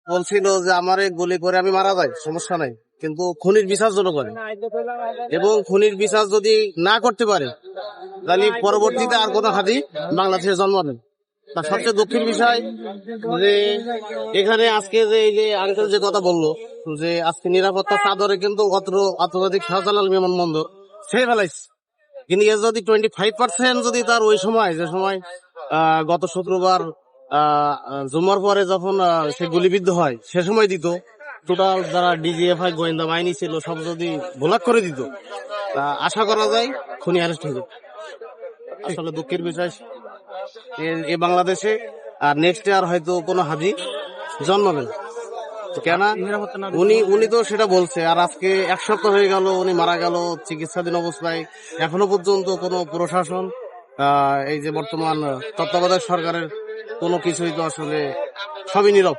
বলছিল যে আমারে গুলি করে আমি মারা যাই, সমস্যা নাই, কিন্তু খুনির বিচার যেন করে, এবং খুনির বিচার যদি না করতে পারে তাহলে পরবর্তীতে আর কোনো হাদি বাংলাদেশে জন্ম নেই। তার সবচেয়ে দুঃখের বিষয় যে এখানে আজকে যে এই যে আঙ্কেল যে কথা বললো যে আজকে নিরাপত্তা চাদরে কিন্তু আন্তর্জাতিক শাহজালাল বিমানবন্দর ছেড়ে ফেলাইছে, কিন্তু এর যদি 25% যদি তার ওই সময় যে সময় গত শুক্রবার জুমার পরে যখন সে গুলিবিদ্ধ হয় সে সময় দিত, টোটাল যারা ডিজিএফআই গোয়েন্দা বাহিনী ছিল সব যদি ভোলাক করে দিত, তা আশা করা যায় খুনি অ্যারেস্ট হয়ে যেত। আসলে দুঃখের বিষয় এ বাংলাদেশে আর নেক্সট ইয়ার হয়তো কোনো হাজি জন্মাবে না। কেন উনি তো সেটা বলছে, আর আজকে 1 সপ্তাহ হয়ে গেল উনি মারা গেল চিকিৎসাধীন অবস্থায়, এখনো পর্যন্ত কোনো প্রশাসন এই যে বর্তমান তত্ত্বাবধায়ক সরকারের কোনো কিছুই তো আসলে সবই নীরব।